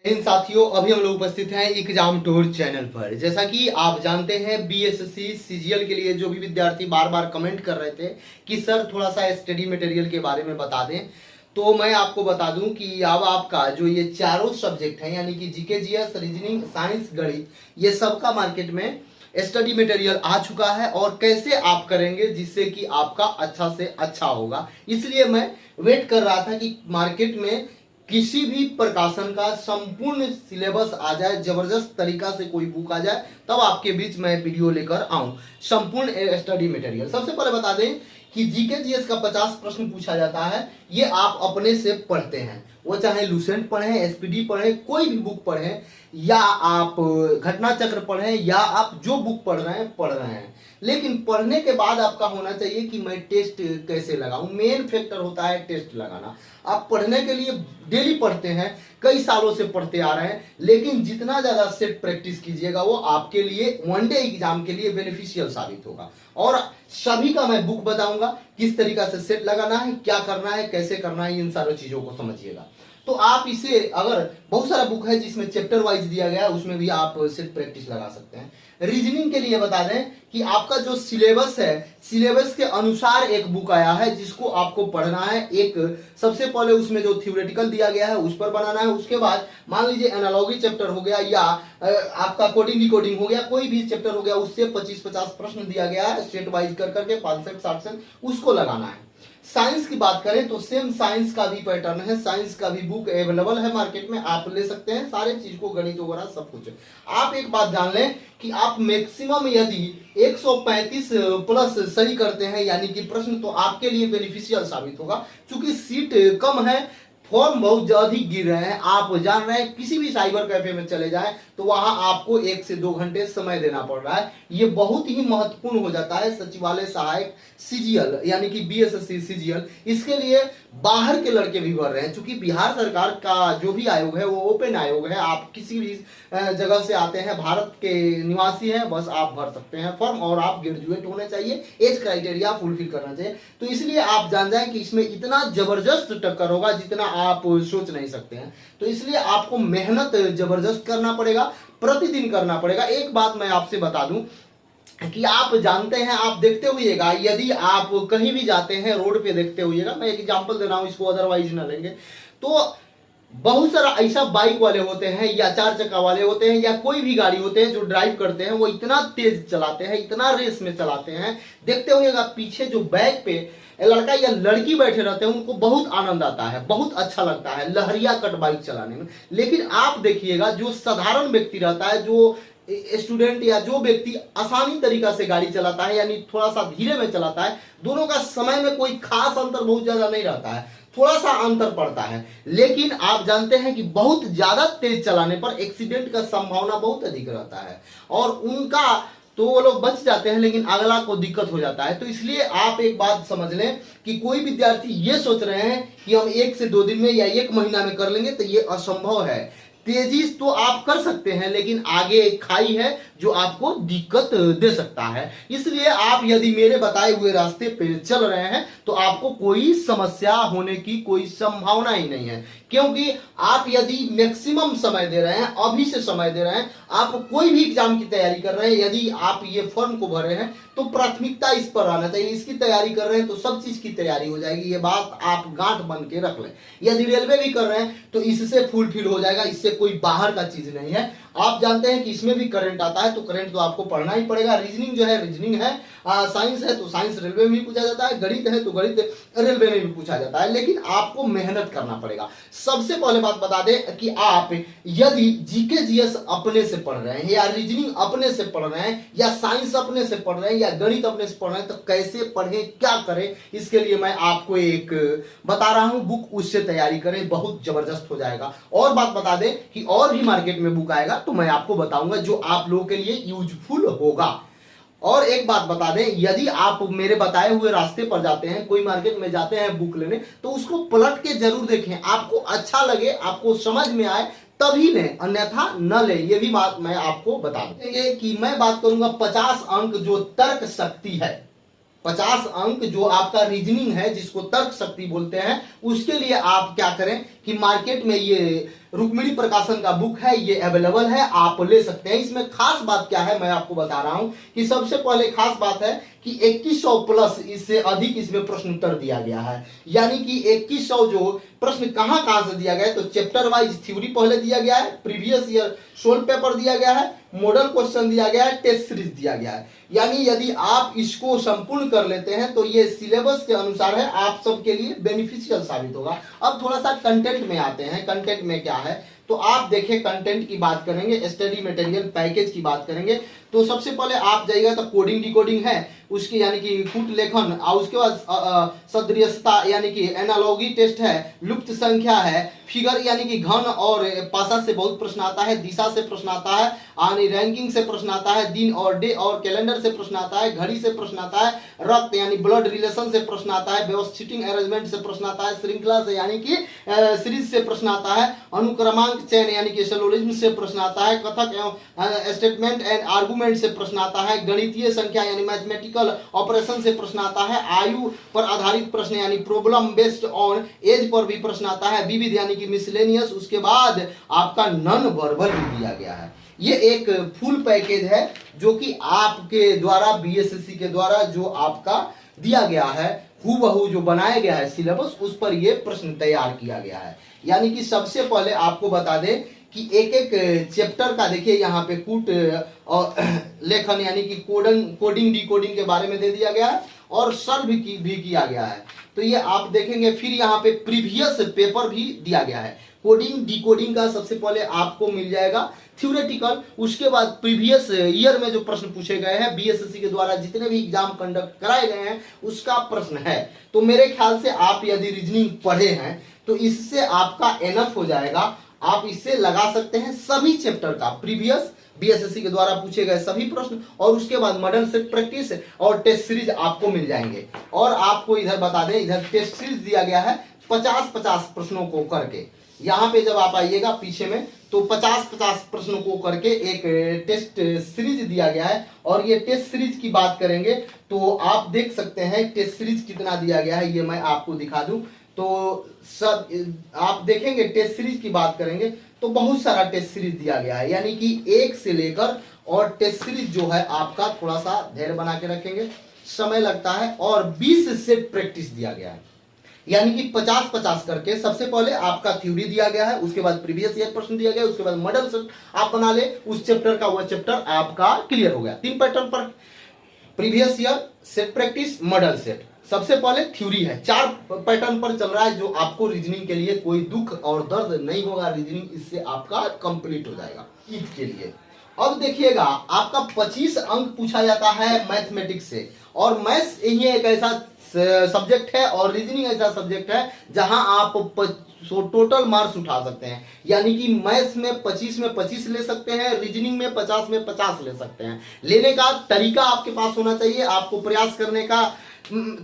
इन साथियों, अभी हम लोग उपस्थित हैं एग्जाम टूर चैनल पर। जैसा कि आप जानते हैं, बीएसएससी सीजीएल के लिए जो भी विद्यार्थी बार बार कमेंट कर रहे थे कि सर थोड़ा सा स्टडी मटेरियल के बारे में बता दें, तो मैं आपको बता दूं कि अब आपका जो ये चारों सब्जेक्ट हैं यानी कि जीके, जीएस, रीजनिंग, साइंस, गणित, ये सबका मार्केट में स्टडी मटेरियल आ चुका है और कैसे आप करेंगे जिससे कि आपका अच्छा से अच्छा होगा। इसलिए मैं वेट कर रहा था कि मार्केट में किसी भी प्रकाशन का संपूर्ण सिलेबस आ जाए, जबरदस्त तरीका से कोई बुक आ जाए, तब आपके बीच मैं वीडियो लेकर आऊं संपूर्ण स्टडी मटेरियल। सबसे पहले बता दें कि जीके जीएस का 50 प्रश्न पूछा जाता है, ये आप अपने से पढ़ते हैं, वो चाहे लूसेंट पढ़ें, एसपीडी पढ़ें, कोई भी बुक पढ़ें, या आप घटना चक्र पढ़ें, या आप जो बुक पढ़ रहे हैं। लेकिन पढ़ने के बाद आपका होना चाहिए कि मैं टेस्ट कैसे लगाऊं। मेन फैक्टर होता है टेस्ट लगाना। आप पढ़ने के लिए डेली पढ़ते हैं, कई सालों से पढ़ते आ रहे हैं, लेकिन जितना ज्यादा सेट प्रैक्टिस कीजिएगा वो आपके लिए वनडे एग्जाम के लिए बेनिफिशियल साबित होगा। और सभी का मैं बुक बताऊंगा, किस तरीका से सेट लगाना है, क्या करना है, कैसे करना है, इन सारी चीजों को समझिएगा। तो आप इसे, अगर बहुत सारा बुक है जिसमें चैप्टर वाइज दिया गया है, उसमें भी आप सेट प्रैक्टिस लगा सकते हैं। रीजनिंग के लिए बता दें कि आपका जो सिलेबस है, सिलेबस के अनुसार एक बुक आया है जिसको आपको पढ़ना है। एक सबसे पहले उसमें जो थ्योरेटिकल दिया गया है उस पर बनाना है। उसके बाद मान लीजिए एनालॉजी चैप्टर हो गया या आपका कोडिंग डिकोडिंग हो गया, कोई भी चैप्टर हो गया, उससे 25-50 प्रश्न दिया गया है स्टेट वाइज कर करके 5 सेट 60 सेट, उसको लगाना है। साइंस की बात करें तो सेम साइंस का भी पैटर्न है, साइंस का भी बुक अवेलेबल है मार्केट में, आप ले सकते हैं सारे चीज को, गणित वगैरह सब कुछ। आप एक बात जान लें कि आप मैक्सिमम यदि 135 प्लस सही करते हैं यानी कि प्रश्न, तो आपके लिए बेनिफिशियल साबित होगा। क्योंकि सीट कम है, फॉर्म बहुत अधिक गिर रहे हैं, आप जान रहे हैं, किसी भी साइबर कैफे में चले जाएं तो वहां आपको 1 से 2 घंटे समय देना पड़ रहा है। ये बहुत ही महत्वपूर्ण हो जाता है सचिवालय सहायक सीजीएल यानी कि बीएसएससी सीजीएल। इसके लिए बाहर के लड़के भी भर रहे हैं, क्योंकि बिहार सरकार का जो भी आयोग है वो ओपन आयोग है। आप किसी भी जगह से आते हैं, भारत के निवासी हैं, बस आप भर सकते हैं फॉर्म, और आप ग्रेजुएट होने चाहिए, एज क्राइटेरिया फुलफिल करना चाहिए। तो इसलिए आप जान जाएं कि इसमें इतना जबरदस्त टक्कर होगा जितना आप सोच नहीं सकते हैं। तो इसलिए आपको मेहनत जबरदस्त करना पड़ेगा, प्रतिदिन करना पड़ेगा। एक बात मैं आपसे बता दूं कि आप जानते हैं, आप देखते हुएगा, यदि आप कहीं भी जाते हैं रोड पे देखते हुएगा, मैं एक एग्जांपल दे रहा हूं, इसको अदरवाइज ना लेंगे, तो बहुत सारा ऐसा बाइक वाले होते हैं या 4 चक्का वाले होते हैं या कोई भी गाड़ी होते हैं जो ड्राइव करते हैं, वो इतना तेज चलाते हैं, इतना रेस में चलाते हैं, देखते हुएगा पीछे जो बैक पे लड़का या लड़की बैठे रहते हैं उनको बहुत आनंद आता है, बहुत अच्छा लगता है लहरिया कट बाइक चलाने में। लेकिन आप देखिएगा जो साधारण व्यक्ति रहता है, जो स्टूडेंट या जो व्यक्ति आसानी तरीका से गाड़ी चलाता है यानी थोड़ा सा धीरे में चलाता है, दोनों का समय में कोई खास अंतर बहुत ज्यादा नहीं रहता है, थोड़ा सा अंतर पड़ता है। लेकिन आप जानते हैं कि बहुत ज्यादा तेज चलाने पर एक्सीडेंट का संभावना बहुत अधिक रहता है, और उनका तो वो लोग बच जाते हैं लेकिन अगला को दिक्कत हो जाता है। तो इसलिए आप एक बात समझ लें कि कोई विद्यार्थी ये सोच रहे हैं कि हम 1 से 2 दिन में या 1 महीना में कर लेंगे, तो ये असंभव है। तेजी तो आप कर सकते हैं, लेकिन आगे एक खाई है जो आपको दिक्कत दे सकता है। इसलिए आप यदि मेरे बताए हुए रास्ते पे चल रहे हैं तो आपको कोई समस्या होने की कोई संभावना ही नहीं है, क्योंकि आप यदि मैक्सिमम समय दे रहे हैं, अभी से समय दे रहे हैं, आप कोई भी एग्जाम की तैयारी कर रहे हैं, यदि आप ये फॉर्म को भर रहे हैं तो प्राथमिकता इस पर आना चाहिए। इसकी तैयारी कर रहे हैं तो सब चीज की तैयारी हो जाएगी, ये बात आप गांठ बन के रख लें। यदि रेलवे भी कर रहे हैं तो इससे फुलफिल हो जाएगा, इससे कोई बाहर का चीज नहीं है। आप जानते हैं कि इसमें भी करंट आता है, तो करंट तो आपको पढ़ना ही पड़ेगा। रीजनिंग जो है रीजनिंग है, साइंस है तो साइंस रेलवे में भी पूछा जाता है, गणित है तो गणित रेलवे में भी पूछा जाता है, लेकिन आपको मेहनत करना पड़ेगा। सबसे पहले बात बता दें कि आप यदि जीके जीएस अपने से पढ़ रहे हैं, या रीजनिंग अपने से पढ़ रहे हैं, या साइंस अपने से पढ़ रहे हैं, या गणित अपने से पढ़ रहे हैं, तो कैसे पढ़ें, क्या करें, इसके लिए मैं आपको एक बता रहा हूं बुक, उससे तैयारी करें, बहुत जबरदस्त हो जाएगा। और बात बता दें कि और भी मार्केट में बुक आएगा तो मैं आपको बताऊंगा जो आप लोगों के लिए यूजफुल होगा। और एक बात बता दें, यदि आप मेरे बताए हुए रास्ते पर जाते हैं, कोई मार्केट में जाते हैं बुक लेने, तो उसको पलट के जरूर देखें, आपको अच्छा लगे, आपको समझ में आए तभी लें, अन्यथा न लें। ये भी बात मैं आपको बता दूं कि मैं बात करूंगा 50 अंक जो तर्क शक्ति है, 50 अंक जो आपका रीजनिंग है जिसको तर्क शक्ति बोलते हैं, उसके लिए आप क्या करें कि मार्केट में ये रुक्मिणी प्रकाशन का बुक है, ये अवेलेबल है, आप ले सकते हैं। इसमें खास बात क्या है मैं आपको बता रहा हूं कि सबसे पहले खास बात है कि 2100 प्लस इससे अधिक इसमें प्रश्न उत्तर दिया गया है। यानी कि 2100 जो प्रश्न कहां कहां से दिया गया है, तो चैप्टर वाइज थ्योरी पहले दिया गया है, प्रीवियस ईयर सोल्व पेपर दिया गया है, मॉडल क्वेश्चन दिया गया है, टेस्ट सीरीज दिया गया है। यानी यदि आप इसको संपूर्ण कर लेते हैं तो ये सिलेबस के अनुसार है, आप सबके लिए बेनिफिशियल साबित होगा। अब थोड़ा सा कंटेंट में आते हैं। कंटेंट में क्या है, तो आप देखें, कंटेंट की बात करेंगे, स्टडी मटेरियल पैकेज की बात करेंगे, तो सबसे पहले आप जाइएगा तो कोडिंग डिकोडिंग है उसकी, यानी कि कूट लेखन, और उसके बाद सदृशता यानी कि एनालॉगी टेस्ट है, लुप्त संख्या है, फिगर यानी कि घन और पासा से बहुत प्रश्न आता है, दिशा से प्रश्न आता है, यानी रैंकिंग से प्रश्न आता है, दिन और डे और कैलेंडर से प्रश्न आता है, घड़ी से प्रश्न आता है, रक्त यानी ब्लड रिलेशन से प्रश्न आता है, व्यवस्थित अरेंजमेंट से प्रश्न आता है, श्रृंखला से यानी कि सीरीज से प्रश्न आता है, अनुक्रमांक चयन यानी कि सिलोजिज्म से प्रश्न आता है, कथक एवं स्टेटमेंट एंड आर्गुमेंट से प्रश्न आता है, गणितीय संख्या यानी मैथमेटिकल ऑपरेशन से प्रश्न आता है, आयु पर आधारित प्रश्न यानी problem based on as per भी प्रश्न आता है, विविध यानी कि मिसलेनियस, उसके बाद आपका नॉन वर्बल भी दिया गया है। ये एक फुल पैकेज है जो कि आपके द्वारा बीएसएससी के द्वारा जो आपका दिया गया है, हूबहू जो बनाया गया है सिलेबस, उस पर ये प्रश्न तैयार किया गया है। यानी कि सबसे पहले आपको बता दें कि एक एक चैप्टर का देखिए यहाँ पे कूट और लेखन यानी कि कोडिंग डिकोडिंग के बारे में दे दिया गया है और सॉल्व भी किया गया है। तो ये आप देखेंगे। फिर यहाँ पे प्रीवियस पेपर भी दिया गया है। कोडिंग डिकोडिंग का सबसे पहले आपको मिल जाएगा थ्योरेटिकल, उसके बाद प्रीवियस ईयर में जो प्रश्न पूछे गए हैं बीएसएससी के द्वारा जितने भी एग्जाम कंडक्ट कराए गए हैं उसका प्रश्न है। तो मेरे ख्याल से आप यदि रीजनिंग पढ़े हैं तो इससे आपका एनफ हो जाएगा, आप इससे लगा सकते हैं सभी चैप्टर का प्रीवियस बीएसएससी के द्वारा पूछे गए सभी प्रश्न, और उसके बाद मॉडल सेट प्रैक्टिस और टेस्ट सीरीज आपको मिल जाएंगे। और आपको इधर बता दें, इधर टेस्ट सीरीज दिया गया है 50-50 प्रश्नों को करके। यहाँ पे जब आप आइएगा पीछे में तो 50-50 प्रश्नों को करके एक टेस्ट सीरीज दिया गया है। और ये टेस्ट सीरीज की बात करेंगे तो आप देख सकते हैं टेस्ट सीरीज कितना दिया गया है, ये मैं आपको दिखा दूं तो सब आप देखेंगे। टेस्ट सीरीज की बात करेंगे तो बहुत सारा टेस्ट सीरीज दिया गया है, यानी कि 1 से लेकर, और टेस्ट सीरीज जो है आपका थोड़ा सा धैर्य बना के रखेंगे, समय लगता है, और 20 सेट प्रैक्टिस दिया गया है, यानी कि 50-50 करके। सबसे पहले आपका थ्योरी दिया गया है, उसके बाद प्रीवियस ईयर प्रश्न दिया गया है, उसके बाद मॉडल सेट आप बना ले, उस चैप्टर का वो चैप्टर आपका क्लियर हो गया। 3 पैटर्न पर previous year, set practice, model set. सबसे पहले थ्योरी है, 4 पैटर्न पर चल रहा है, जो आपको रीजनिंग के लिए कोई दुख और दर्द नहीं होगा, रीजनिंग इससे आपका कंप्लीट हो जाएगा ईद के लिए। अब देखिएगा आपका 25 अंक पूछा जाता है मैथमेटिक्स से, और मैथ्स ये एक ऐसा सब्जेक्ट है और रीजनिंग ऐसा सब्जेक्ट है जहां आप टोटल मार्क्स उठा सकते हैं। यानी कि मैथ्स में 25 में 25 ले सकते हैं, रीजनिंग में 50 में 50 ले सकते हैं। लेने का तरीका आपके पास होना चाहिए, आपको प्रयास करने का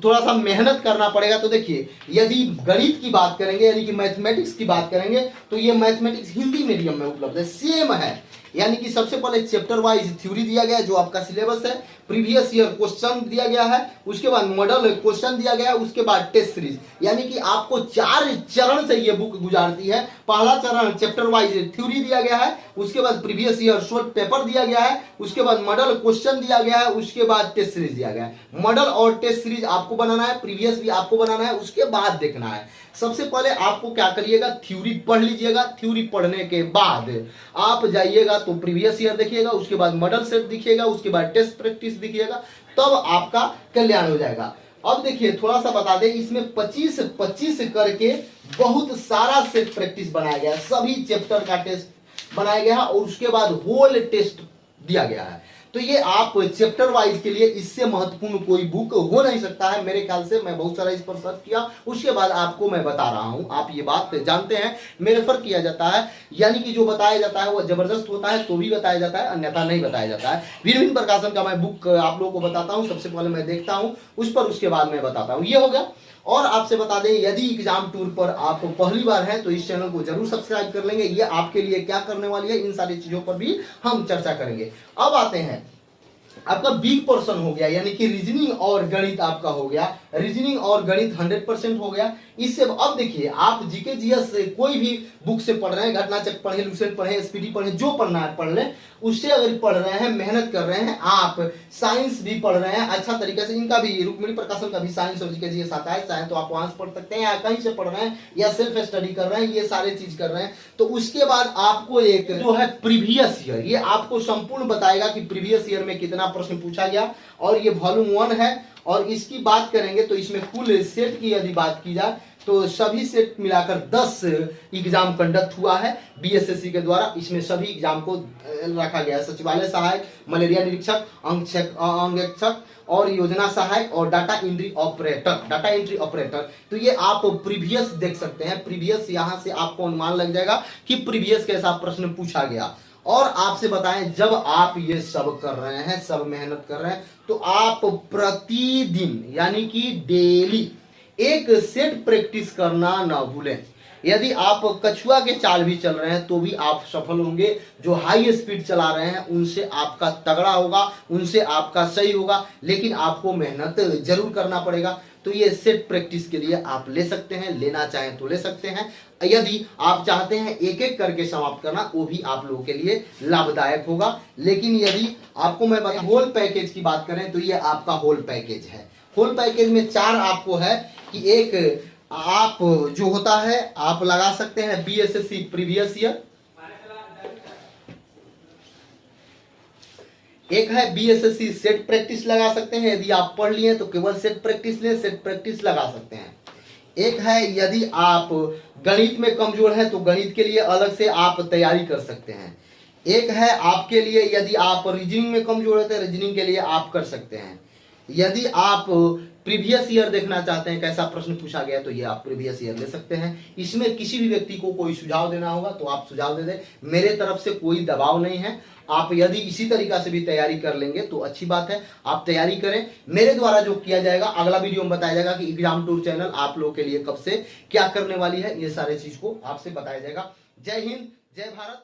थोड़ा सा मेहनत करना पड़ेगा। तो देखिए, यदि गणित की बात करेंगे यानी कि मैथमेटिक्स की बात करेंगे तो ये मैथमेटिक्स हिंदी मीडियम में उपलब्ध है, सेम है। यानी कि सबसे पहले चैप्टर वाइज थ्योरी दिया गया है जो आपका सिलेबस है, प्रीवियस ईयर क्वेश्चन दिया गया है, उसके बाद मॉडल क्वेश्चन दिया गया है, उसके बाद टेस्ट सीरीज। यानी कि आपको 4 चरण से ये बुक गुजारती है। पहला चरण चैप्टर वाइज थ्योरी दिया गया है, उसके बाद प्रीवियस ईयर शॉर्ट पेपर दिया गया है, उसके बाद मॉडल क्वेश्चन दिया गया है, उसके बाद टेस्ट सीरीज दिया गया है। मॉडल और टेस्ट सीरीज आपको बनाना है, प्रीवियस भी आपको बनाना है, उसके बाद देखना है। सबसे पहले आपको क्या करिएगा, थ्योरी पढ़ लीजिएगा। थ्योरी पढ़ने के बाद आप जाइएगा तो प्रीवियस ईयर देखिएगा, उसके बाद मॉडल सेट दिखिएगा, उसके बाद टेस्ट प्रैक्टिस दिखिएगा, तब आपका कल्याण हो जाएगा। अब देखिए थोड़ा सा बता दें, इसमें 25-25 करके बहुत सारा सेट प्रैक्टिस बनाया गया है, सभी चैप्टर का टेस्ट बनाया गया है, और उसके बाद होल टेस्ट दिया गया है। तो ये आप चैप्टर वाइज के लिए इससे महत्वपूर्ण कोई बुक हो नहीं सकता है मेरे ख्याल से। मैं बहुत सारा इस पर सर्च किया, उसके बाद आपको मैं बता रहा हूं। आप ये बात जानते हैं, मेरे रेफर किया जाता है, यानी कि जो बताया जाता है वो जबरदस्त होता है तो भी बताया जाता है, अन्यथा नहीं बताया जाता है। भिन्न प्रकाशन का मैं बुक आप लोगों को बताता हूं, सबसे पहले मैं देखता हूं उस पर, उसके बाद मैं बताता हूं। ये हो गया। और आपसे बता दें, यदि एग्जाम टूर पर आप पहली बार हैं तो इस चैनल को जरूर सब्सक्राइब कर लेंगे। ये आपके लिए क्या करने वाली है, इन सारी चीजों पर भी हम चर्चा करेंगे। अब आते हैं, आपका बिग पोर्शन हो गया, यानी कि रीजनिंग और गणित आपका हो गया। रीजनिंग और गणित 100% हो गया। इससे अब देखिए, आप जीके जीएस कोई भी बुक से पढ़ रहे हैं, घटना चक्र पढ़े, लुसेंट पढ़े, एसपीडी पढ़े, जो पढ़ना है पढ़ लें, उससे अगर पढ़ रहे हैं, मेहनत कर रहे हैं, आप साइंस भी पढ़ रहे हैं अच्छा तरीके से, इनका भी रुक्मिणी प्रकाशन का भी साइंस और जीके जीएस आता है, चाहे तो आप वहां से पढ़ सकते हैं या कहीं से पढ़ रहे हैं या सेल्फ स्टडी कर रहे हैं, ये सारे चीज कर रहे हैं। तो उसके बाद आपको एक जो है प्रीवियस ईयर, ये आपको संपूर्ण बताएगा कि प्रीवियस ईयर में कितना प्रश्न पूछा गया, और ये वॉल्यूम 1 है। और इसकी बात करेंगे तो इसमें कुल सेट की यदि बात की जाए तो सभी सेट मिलाकर 10 एग्जाम कंडक्ट हुआ है बीएसएससी के द्वारा। इसमें सभी एग्जाम को रखा गया है, सचिवालय सहायक, मलेरिया निरीक्षक, अंगरक्षक और योजना सहायक और डाटा एंट्री ऑपरेटर। तो ये आप प्रीवियस देख सकते हैं, प्रीवियस यहां से आपको अनुमान लग जाएगा कि प्रीवियस कैसा प्रश्न पूछा गया। और आपसे बताएं, जब आप ये सब कर रहे हैं, सब मेहनत कर रहे हैं, तो आप प्रतिदिन यानी कि डेली एक सेट प्रैक्टिस करना ना भूलें। यदि आप कछुआ के चाल भी चल रहे हैं तो भी आप सफल होंगे। जो हाई स्पीड चला रहे हैं उनसे आपका तगड़ा होगा, उनसे आपका सही होगा, लेकिन आपको मेहनत जरूर करना पड़ेगा। तो ये सेट प्रैक्टिस के लिए आप ले सकते हैं, लेना चाहें तो ले सकते हैं। यदि आप चाहते हैं एक एक करके समाप्त करना, वो भी आप लोगों के लिए लाभदायक होगा। लेकिन यदि आपको मैं बता होल पैकेज की बात करें तो ये आपका होल पैकेज है। होल पैकेज में 4 आपको है कि एक आप जो होता है आप लगा सकते हैं बीएसएससी प्रीवियस ईयर, एक है बीएसएससी सेट प्रैक्टिस लगा सकते हैं, यदि आप पढ़ लिए तो केवल सेट प्रैक्टिस ले, सेट प्रैक्टिस लगा सकते हैं। एक है यदि आप गणित में कमजोर हैं तो गणित के लिए अलग से आप तैयारी कर सकते हैं। एक है आपके लिए यदि आप रीजनिंग में कमजोर है तो रीजनिंग के लिए आप कर सकते हैं। यदि आप प्रीवियस ईयर देखना चाहते हैं कैसा प्रश्न पूछा गया तो ये आप प्रीवियस ईयर ले सकते हैं। इसमें किसी भी व्यक्ति को कोई सुझाव देना होगा तो आप सुझाव दे दें, मेरे तरफ से कोई दबाव नहीं है। आप यदि इसी तरीका से भी तैयारी कर लेंगे तो अच्छी बात है, आप तैयारी करें। मेरे द्वारा जो किया जाएगा अगला वीडियो में बताया जाएगा कि एग्जाम टूर चैनल आप लोगों के लिए कब से क्या करने वाली है, ये सारे चीज को आपसे बताया जाएगा। जय हिंद, जय भारत।